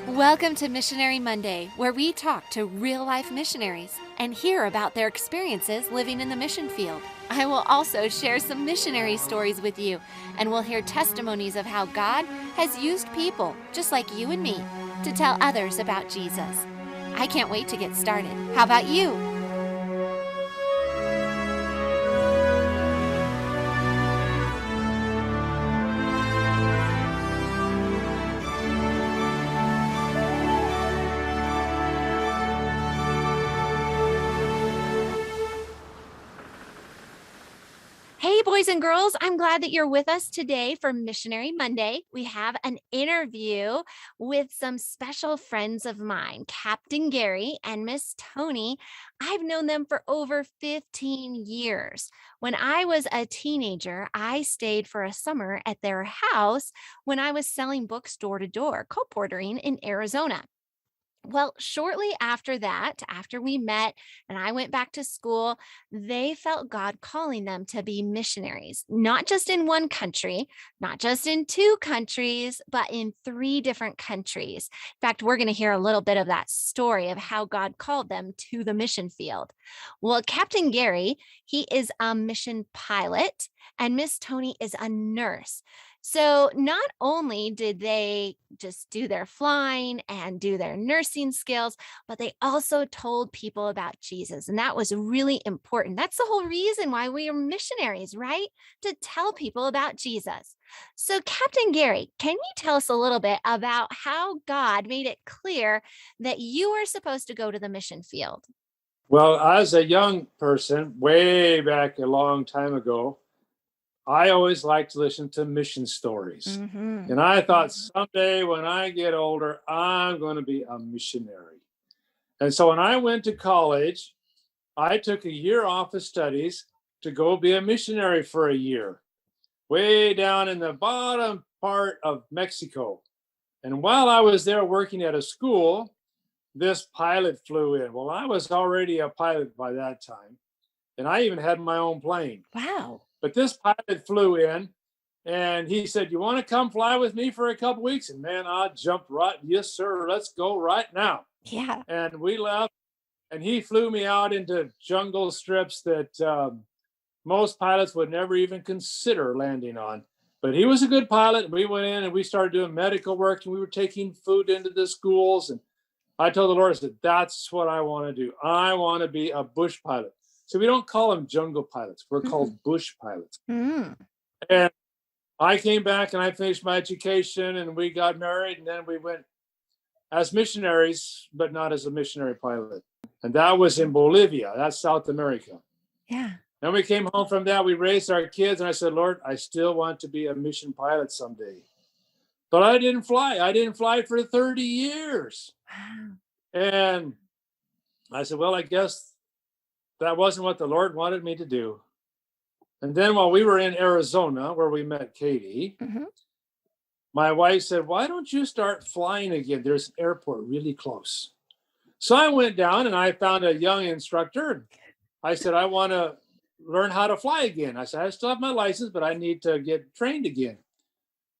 Welcome to Missionary Monday, where we talk to real-life missionaries and hear about their experiences living in the mission field. I will also share some missionary stories with you, and we'll hear testimonies of how God has used people just like you and me to tell others about Jesus. I can't wait to get started. How about you? Hey, boys and girls, I'm glad that you're with us today for Missionary Monday. We have an interview with some special friends of mine, Captain Gary and Miss Toni. I've known them for over 15 years. When I was a teenager, I stayed for a summer at their house when I was selling books door to door, co-portering in Arizona. Well, shortly after that, after we met and I went back to school, they felt God calling them to be missionaries, not just in one country, not just in two countries, but in three different countries. In fact, we're going to hear a little bit of that story of how God called them to the mission field. Well, Captain Gary, he is a mission pilot, and Miss Toni is a nurse. So not only did they just do their flying and do their nursing skills, but they also told people about Jesus. And that was really important. That's the whole reason why we are missionaries, right? To tell people about Jesus. So, Captain Gary, can you tell us a little bit about how God made it clear that you were supposed to go to the mission field? Well, as a young person, way back a long time ago, I always liked to listen to mission stories. Mm-hmm. And I thought someday when I get older, I'm going to be a missionary. And so when I went to college, I took a year off of studies to go be a missionary for a year, way down in the bottom part of Mexico. And while I was there working at a school, this pilot flew in. Well, I was already a pilot by that time, and I even had my own plane. Wow. But this pilot flew in and he said, "You want to come fly with me for a couple weeks?" And man, I jumped right. "Yes, sir. Let's go right now." Yeah. And we left, and he flew me out into jungle strips that most pilots would never even consider landing on. But he was a good pilot. We went in and we started doing medical work, and we were taking food into the schools. And I told the Lord, I said, "That's what I want to do. I want to be a bush pilot." So we don't call them jungle pilots. We're called bush pilots. Mm. And I came back and I finished my education and we got married, and then we went as missionaries, but not as a missionary pilot. And that was in Bolivia. That's South America. Yeah. Then we came home from that. We raised our kids, and I said, "Lord, I still want to be a mission pilot someday." But I didn't fly. I didn't fly for 30 years. Wow. And I said, well, I guess that wasn't what the Lord wanted me to do. And then while we were in Arizona, where we met Katie, Mm-hmm. my wife said, "Why don't you start flying again? There's an airport really close." So I went down and I found a young instructor. I said, "I want to learn how to fly again." I said, "I still have my license, but I need to get trained again."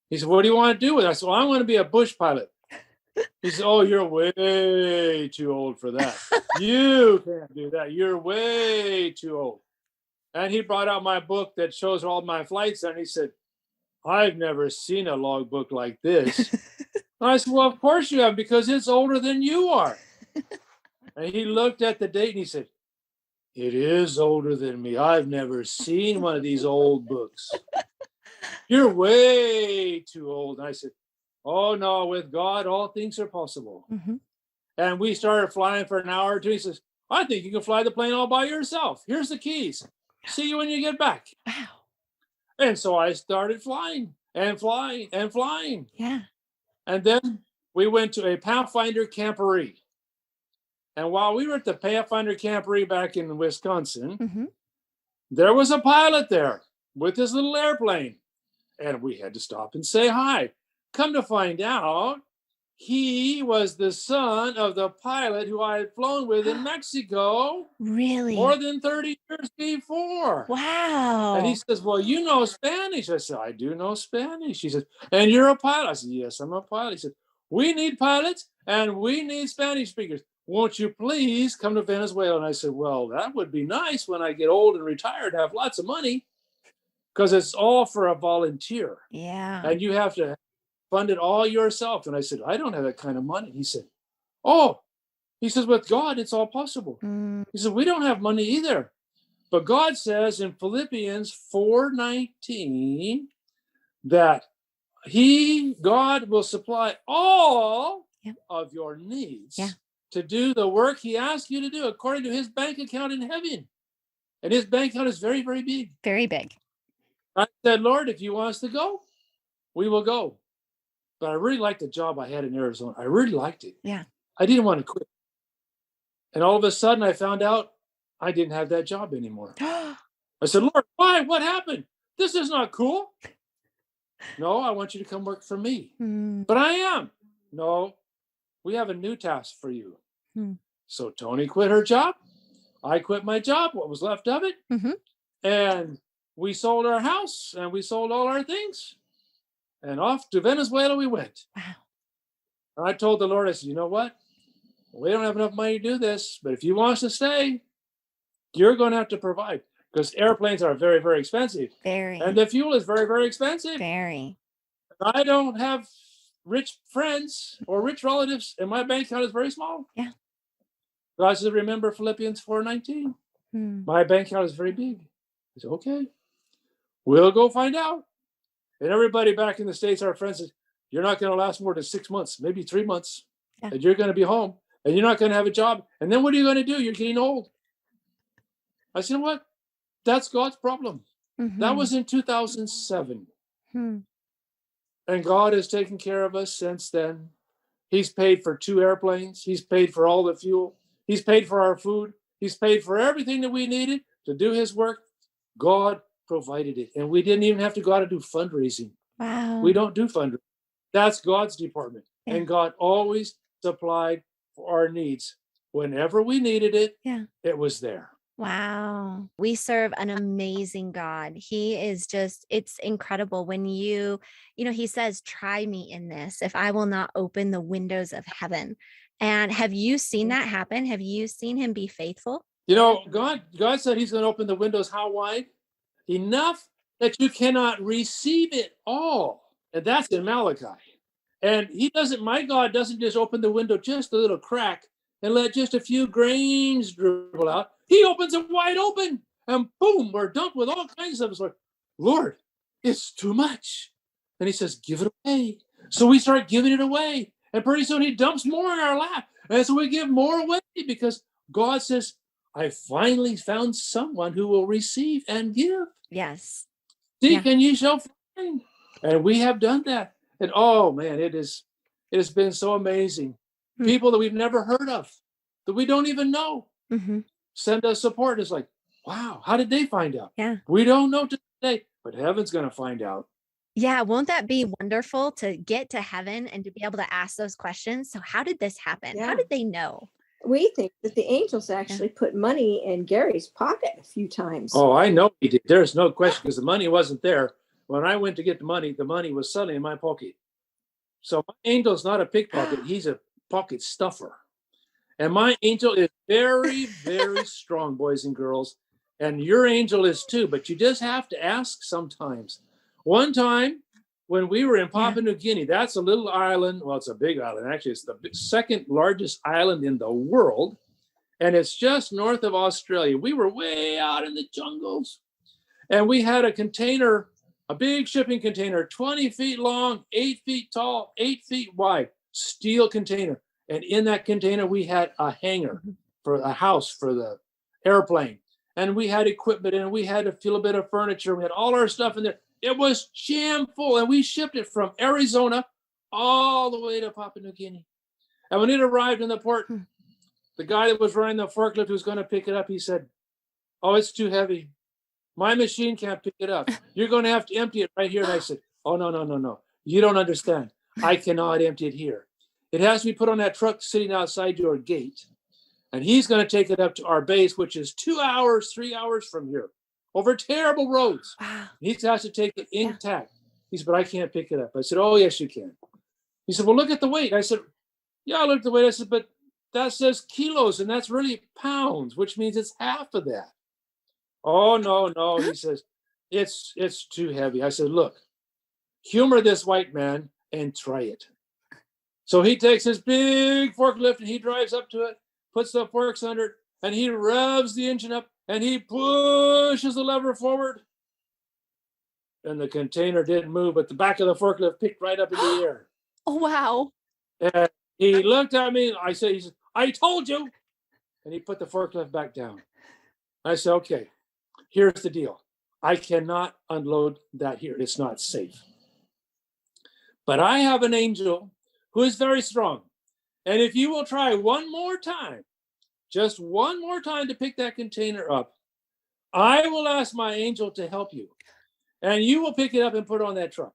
He said, "What do you want to do with it?" I said, "Well, I want to be a bush pilot." He said, "Oh, you're way too old for that. You can't do that. You're way too old." And he brought out my book that shows all my flights, and he said, "I've never seen a logbook like this." And I said, "Well, of course you have, because it's older than you are." And he looked at the date and he said, "It is older than me. I've never seen one of these old books. You're way too old." And I said, "Oh, no, with God, all things are possible." Mm-hmm. And we started flying for an hour or two. He says, "I think you can fly the plane all by yourself. Here's the keys. See you when you get back." Wow. And so I started flying and flying and flying. Yeah. And then we went to a Pathfinder camporee. And while we were at the Pathfinder camporee back in Wisconsin, Mm-hmm. there was a pilot there with his little airplane. And we had to stop and say hi. Come to find out, he was the son of the pilot who I had flown with in Mexico Really? more than 30 years before. And he Wow. says, well, you know Spanish. I said, I do know Spanish. He said, and you're a pilot. I said, yes, I'm a pilot. He said, we need pilots and we need Spanish speakers. Won't you please come to Venezuela? And I said, well, that would be nice when I get old and retired, have lots of money, because it's all for a volunteer. Yeah. And you have to fund it all yourself. And I said, I don't have that kind of money. He said, oh, he says, with God, it's all possible. He said, we don't have money either. But God says in Philippians 4:19 that God will supply all of your needs to do the work he asked you to do according to his bank account in heaven. And his bank account is very, very big. Very big. I said, Lord, if you want us to go, we will go. But I really liked the job I had in Arizona. I really liked it. Yeah. I didn't want to quit. And all of a sudden I found out I didn't have that job anymore. I said, Lord, why? What happened? This is not cool. No, I want you to come work for me. But I am. No, we have a new task for you. So Toni quit her job. I quit my job, what was left of it. And we sold our house and we sold all our things. And off to Venezuela we went. Wow. And I told the Lord, I said, you know what? We don't have enough money to do this, but if you want us to stay, you're going to have to provide, because airplanes are very, very expensive. Very. And the fuel is very, very expensive. Very. I don't have rich friends or rich relatives, and my bank account is very small. Yeah. God said, remember Philippians 4:19. My bank account is very big. I said, okay, we'll go find out. And everybody back in the States, our friends said, you're not going to last more than 6 months, maybe 3 months. And you're going to be home and you're not going to have a job. And then what are you going to do? You're getting old. I said, you know what? That's God's problem. That was in 2007. And God has taken care of us since then. He's paid for 2 airplanes. He's paid for all the fuel. He's paid for our food. He's paid for everything that we needed to do his work. God provided it. And we didn't even have to go out and do fundraising. Wow. We don't do fundraising. That's God's department. And God always supplied for our needs. Whenever we needed it, it was there. Wow. We serve an amazing God. He is just, it's incredible when he says, try me in this, if I will not open the windows of heaven. And have you seen that happen? Have you seen him be faithful? You know, God said he's going to open the windows how wide? Enough that you cannot receive it all. And that's in Malachi. And my God doesn't just open the window just a little crack and let just a few grains dribble out. He opens it wide open and boom, we're dumped with all kinds of stuff. Lord, it's too much. And he says, give it away. So we start giving it away. And pretty soon he dumps more in our lap. And so we give more away because God says, I finally found someone who will receive and give. Yes. Seek and ye shall find. And we have done that. And oh man, it has been so amazing. People that we've never heard of, that we don't even know, send us support. It's like, wow, how did they find out? Yeah. We don't know today, but heaven's going to find out. Yeah. Won't that be wonderful to get to heaven and to be able to ask those questions? So how did this happen? Yeah. How did they know? We think that the angels actually put money in Gary's pocket a few times. Oh, I know he did. There's no question, because the money wasn't there. When I went to get the money was suddenly in my pocket. So my angel's not a pickpocket. He's a pocket stuffer. And my angel is very, very strong, boys and girls. And your angel is too, but you just have to ask sometimes. One time when we were in Papua New Guinea, that's a little island. Well, it's a big island. Actually, it's the second largest island in the world. And it's just north of Australia. We were way out in the jungles. And we had a container, a big shipping container, 20 feet long, 8 feet tall, 8 feet wide, steel container. And in that container, we had a hangar for a house for the airplane. And we had equipment and we had a little bit of furniture. We had all our stuff in there. It was jam full. And we shipped it from Arizona all the way to Papua New Guinea. And when it arrived in the port, the guy that was running the forklift who was going to pick it up, he said, oh, it's too heavy. My machine can't pick it up. You're going to have to empty it right here. And I said, oh, no. You don't understand. I cannot empty it here. It has to be put on that truck sitting outside your gate. And he's going to take it up to our base, which is 2 hours, 3 hours from here, over terrible roads. Wow. He has to take it intact. He said, but I can't pick it up. I said, oh, yes, you can. He said, well, look at the weight. I said, yeah, I looked at the weight. I said, but that says kilos, and that's really pounds, which means it's half of that. Oh, no. He says, it's too heavy. I said, look, humor this white man and try it. So he takes his big forklift and he drives up to it, puts the forks under it, and he revs the engine up and he pushes the lever forward. And the container didn't move, but the back of the forklift picked right up in the air. Oh, wow. And he looked at me. He said, I told you. And he put the forklift back down. I said, okay, here's the deal. I cannot unload that here. It's not safe. But I have an angel who is very strong. And if you will try one more time, just one more time to pick that container up, I will ask my angel to help you. And you will pick it up and put it on that truck.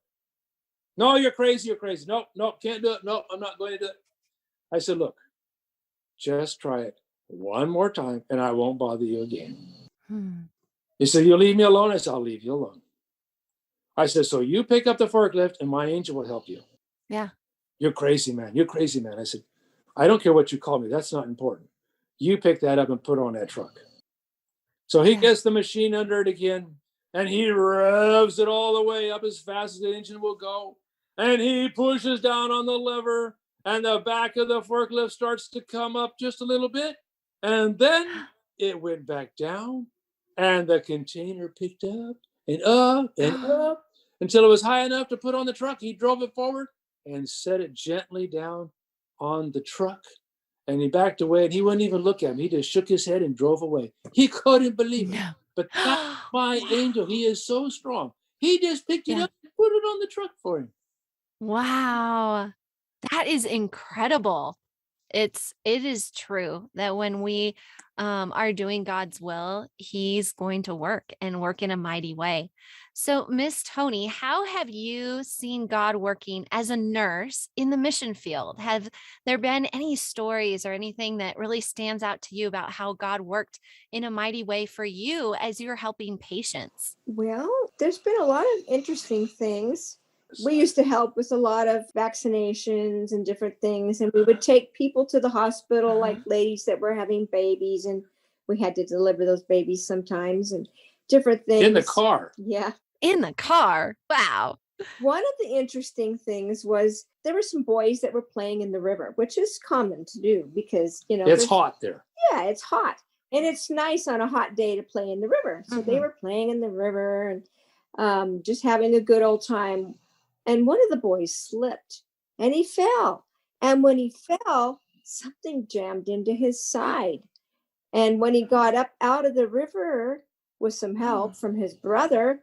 No, you're crazy. No, can't do it. No, I'm not going to do it. I said, look, just try it one more time and I won't bother you again. He said, you'll leave me alone? I said, I'll leave you alone. I said, so you pick up the forklift and my angel will help you. Yeah. You're crazy, man. I said, I don't care what you call me. That's not important. You pick that up and put it on that truck. So he gets the machine under it again and he revs it all the way up as fast as the engine will go. And he pushes down on the lever and the back of the forklift starts to come up just a little bit. And then it went back down and the container picked up and up and up until it was high enough to put on the truck. He drove it forward and set it gently down on the truck. And he backed away and he wouldn't even look at me. He just shook his head and drove away. He couldn't believe it. But that's my angel. He is so strong. He just picked it up and put it on the truck for him. Wow. That is incredible. It is true that when we are doing God's will, he's going to work and work in a mighty way. So, Miss Toni, how have you seen God working as a nurse in the mission field? Have there been any stories or anything that really stands out to you about how God worked in a mighty way for you as you're helping patients? Well, there's been a lot of interesting things. We used to help with a lot of vaccinations and different things. And we would take people to the hospital, like ladies that were having babies, and we had to deliver those babies sometimes and different things. In the car. Yeah. In the car. Wow. One of the interesting things was there were some boys that were playing in the river, which is common to do because, it's hot there. Yeah, it's hot. And it's nice on a hot day to play in the river. So they were playing in the river and just having a good old time. And one of the boys slipped and he fell. And when he fell, something jammed into his side. And when he got up out of the river with some help from his brother,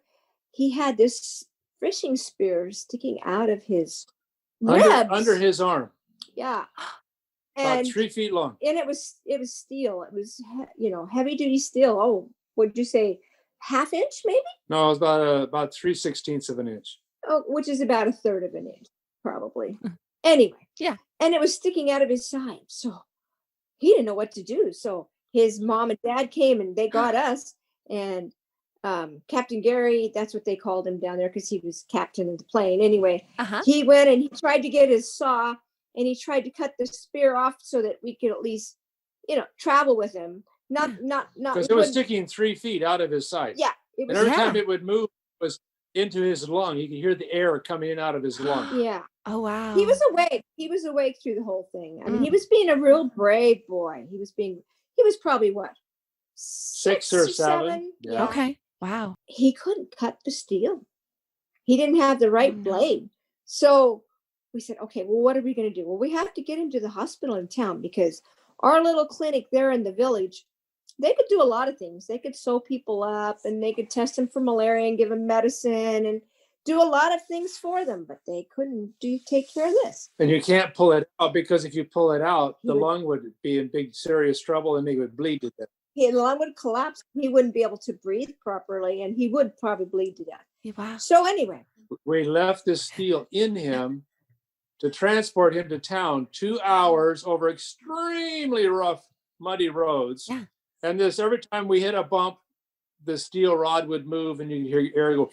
he had this fishing spear sticking out of his ribs. Under his arm. Yeah. About And 3 feet long. And it was steel. It was, heavy duty steel. Oh, what'd you say? Half inch maybe? No, it was about 3/16 of an inch. Oh, which is about a third of an inch, probably. Anyway. Yeah. And it was sticking out of his side. So he didn't know what to do. So his mom and dad came and they got us. And Captain Gary, that's what they called him down there because he was captain of the plane. Anyway, he went and he tried to get his saw and he tried to cut the spear off so that we could at least, travel with him. Not because it was sticking 3 feet out of his side. Yeah. It was, and every time it would move, it was into his lung. You could hear the air coming in out of his lung. Yeah. Oh, wow. He was awake. He was awake through the whole thing. I mean, he was being a real brave boy. He was probably what? 6 or 7. Yeah. Okay. Wow. He couldn't cut the steel. He didn't have the right blade. So we said, okay, well, what are we going to do? Well, we have to get him to the hospital in town because our little clinic there in the village, they could do a lot of things. They could sew people up and they could test them for malaria and give them medicine and do a lot of things for them, but they couldn't take care of this. And you can't pull it out because if you pull it out, the lung would be in big serious trouble and he would bleed to death. His lung would collapse. He wouldn't be able to breathe properly and he would probably bleed to death. Wow. So anyway. We left this steel in him to transport him to town, 2 hours over extremely rough, muddy roads. Yeah. And this, every time we hit a bump, the steel rod would move and you could hear air go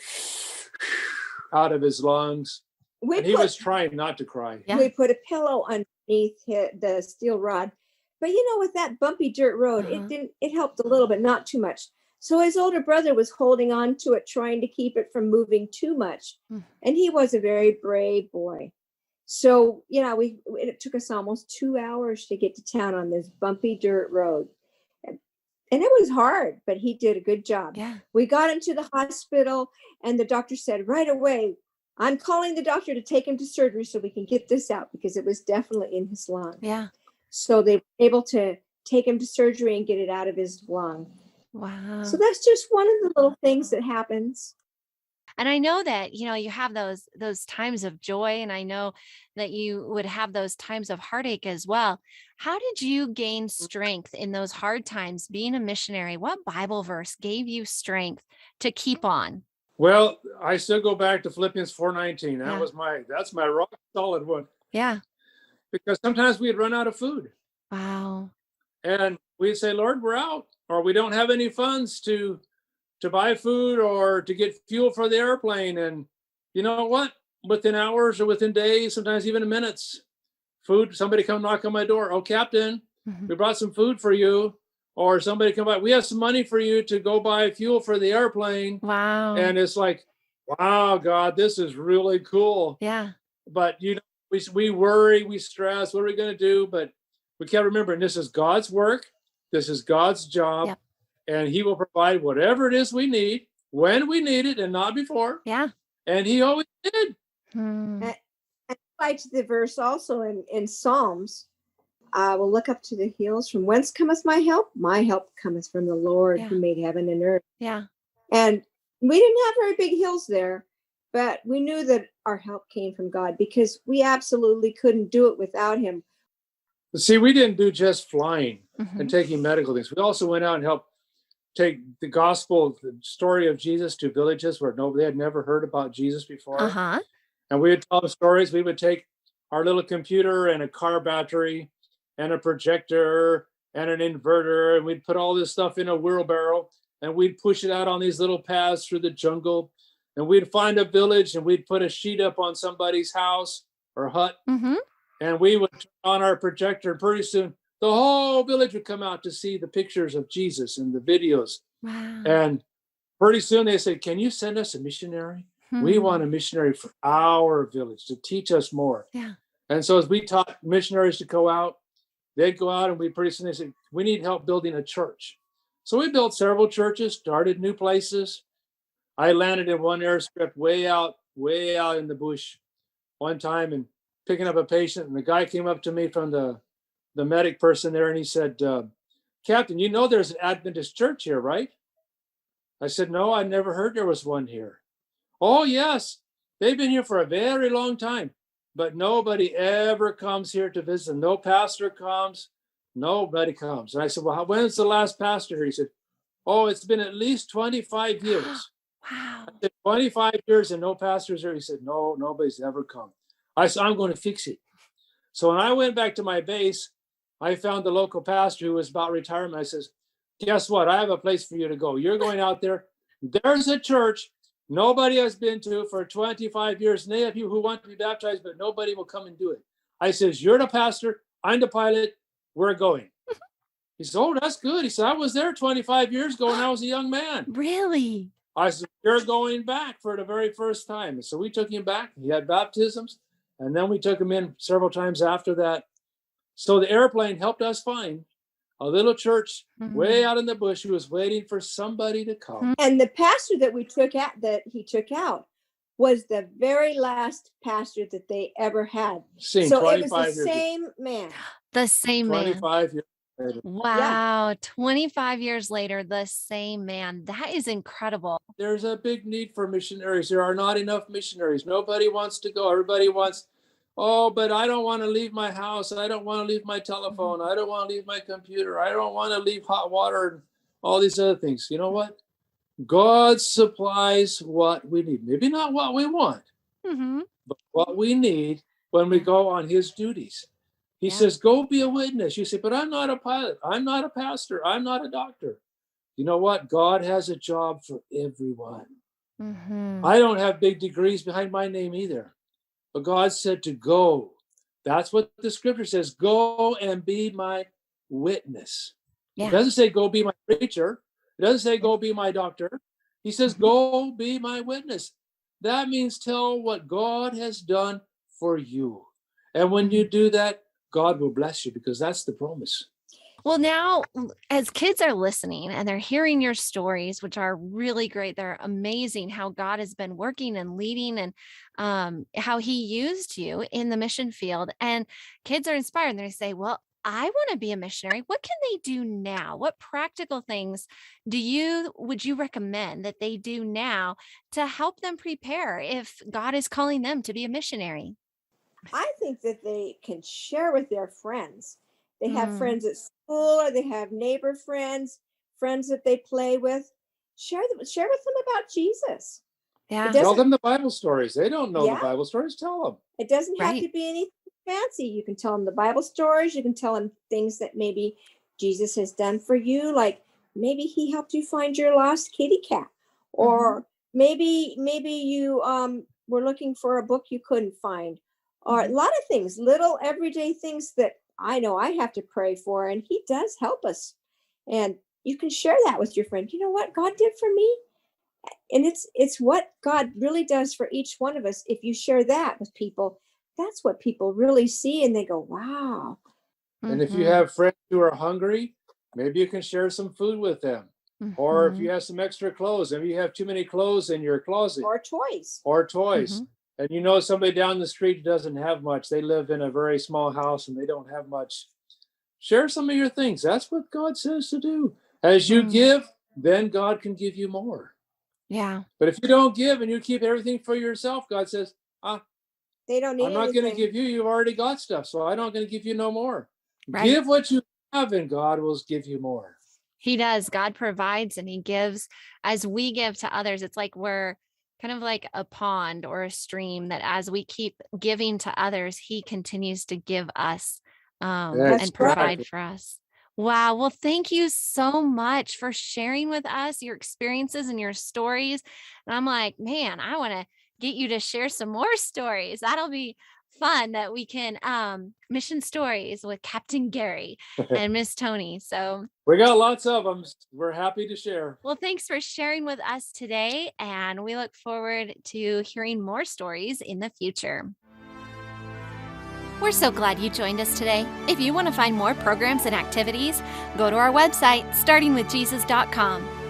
out of his lungs. And he was trying not to cry. Yeah. We put a pillow underneath the steel rod. But with that bumpy dirt road, it helped a little bit, not too much. So his older brother was holding on to it, trying to keep it from moving too much. And he was a very brave boy. So, it took us almost 2 hours to get to town on this bumpy dirt road. And it was hard, but he did a good job. Yeah. We got him to the hospital and the doctor said right away, I'm calling the doctor to take him to surgery so we can get this out, because it was definitely in his lung. Yeah. So they were able to take him to surgery and get it out of his lung. Wow. So that's just one of the little things that happens. And I know that, you have those times of joy, and I know that you would have those times of heartache as well. How did you gain strength in those hard times being a missionary? What Bible verse gave you strength to keep on? Well, I still go back to Philippians 4:19. Yeah. That's my rock solid one. Yeah. Because sometimes we'd run out of food. Wow. And we'd say, Lord, we're out, or we don't have any funds to buy food or to get fuel for the airplane. And you know what? Within hours or within days, sometimes even minutes, somebody come knock on my door. Oh, Captain, we brought some food for you. Or somebody come by, we have some money for you to go buy fuel for the airplane. Wow. And it's like, wow, God, this is really cool. Yeah. But we worry, we stress, what are we going to do? But we can't remember, and this is God's work. This is God's job. Yep. And he will provide whatever it is we need when we need it and not before. Yeah. And he always did. I liked the verse also in Psalms. I will look up to the hills. From whence cometh my help? My help cometh from the Lord who made heaven and earth. Yeah. And we didn't have very big hills there, but we knew that our help came from God, because we absolutely couldn't do it without him. See, we didn't do just flying and taking medical things. We also went out and helped take the gospel, the story of Jesus, to villages where they had never heard about Jesus before. And we would tell them stories. We would take our little computer and a car battery and a projector and an inverter, and we'd put all this stuff in a wheelbarrow, and we'd push it out on these little paths through the jungle, and we'd find a village, and we'd put a sheet up on somebody's house or hut, and we would turn on our projector, and pretty soon the whole village would come out to see the pictures of Jesus and the videos. Wow. And pretty soon they said, can you send us a missionary? We want a missionary for our village to teach us more. Yeah. And so as we taught missionaries to go out, they'd go out, and pretty soon they said, we need help building a church. So we built several churches, started new places. I landed in one airstrip way out in the bush one time and picking up a patient. And the guy came up to me from the medic person there, and he said, Captain, there's an Adventist church here, right? I said, no, I never heard there was one here. Oh, yes. They've been here for a very long time, but nobody ever comes here to visit. No pastor comes. Nobody comes. And I said, well, when's the last pastor here? He said, oh, it's been at least 25 years. Wow. I said, 25 years and no pastors here. He said, no, nobody's ever come. I said, I'm going to fix it. So when I went back to my base, I found the local pastor who was about retirement. I says, guess what? I have a place for you to go. You're going out there. There's a church nobody has been to for 25 years. And they have people who want to be baptized, but nobody will come and do it. I says, you're the pastor. I'm the pilot. We're going. He said, oh, that's good. He said, I was there 25 years ago when I was a young man. Really? I said, you're going back for the very first time. And so we took him back. He had baptisms. And then we took him in several times after that. So the airplane helped us find a little church way out in the bush who was waiting for somebody to come. And the pastor that he took out was the very last pastor that they ever had. So it was the same man. The same man. 25 years later. Wow. Yeah. 25 years later, the same man. That is incredible. There's a big need for missionaries. There are not enough missionaries. Nobody wants to go. Everybody wants, oh, but I don't want to leave my house. I don't want to leave my telephone. I don't want to leave my computer. I don't want to leave hot water and all these other things. You know what? God supplies what we need. Maybe not what we want, but what we need. when we go on his duties. He Yeah. says, go be a witness. You say, but I'm not a pilot. I'm not a pastor. I'm not a doctor. You know what? God has a job for everyone. Mm-hmm. I don't have big degrees behind my name either. But God said to go. That's what the scripture says. Go and be my witness. It Yeah. doesn't say go be my preacher. It doesn't say go be my doctor. He says, go be my witness. That means tell what God has done for you. And when you do that, God will bless you, because that's the promise. Well, now, as kids are listening and they're hearing your stories, which are really great, they're amazing how God has been working and leading, and how he used you in the mission field. And kids are inspired and they say, well, I want to be a missionary. What can they do now? What practical things would you recommend that they do now to help them prepare if God is calling them to be a missionary? I think that they can share with their friends. They have Mm, friends at school, or they have neighbor friends, friends that they play with. Share with them about Jesus. It yeah, Tell doesn't, them the Bible stories. They don't know the yeah, Bible stories. Tell them. it doesn't have right. to be anything fancy. You can tell them the Bible stories. You can tell them things that maybe Jesus has done for you, like maybe he helped you find your lost kitty cat, Mhm, or maybe you were looking for a book you couldn't find, or a mhm. lot of things, little everyday things that I know I have to pray for, and he does help us. And you can share that with your friend. You know what God did for me? And it's what God really does for each one of us. If you share that with people, that's what people really see, and they go, wow. And if you Mhm, have friends who are hungry, maybe you can share some food with them. Or if you mhm, have some extra clothes, maybe you have too many clothes in your closet Or toys. or toys. mhm. And you know somebody down the street who doesn't have much. They live in a very small house and they don't have much. Share some of your things. That's what God says to do. As you Mm, give, then God can give you more. yeah, But if you don't give and you keep everything for yourself, God says, They don't I'm need not going to anything. give you. You've already got stuff. So I'm not going to give you no more. right. Give what you have and God will give you more. He does. God provides and he gives as we give to others. It's like we're kind of like a pond or a stream that as we keep giving to others, he continues to give us That's and right. provide Exactly. for us. Wow. Well, thank you so much for sharing with us your experiences and your stories. And I'm like, man, I want to get you to share some more stories. That'll be fun that we can mission stories with Captain Gary and Miss Toni. So We got lots of them. We're happy to share. well, thanks for sharing with us today, and we look forward to hearing more stories in the future. We're so glad you joined us today. If you want to find more programs and activities, go to our website, startingwithjesus.com.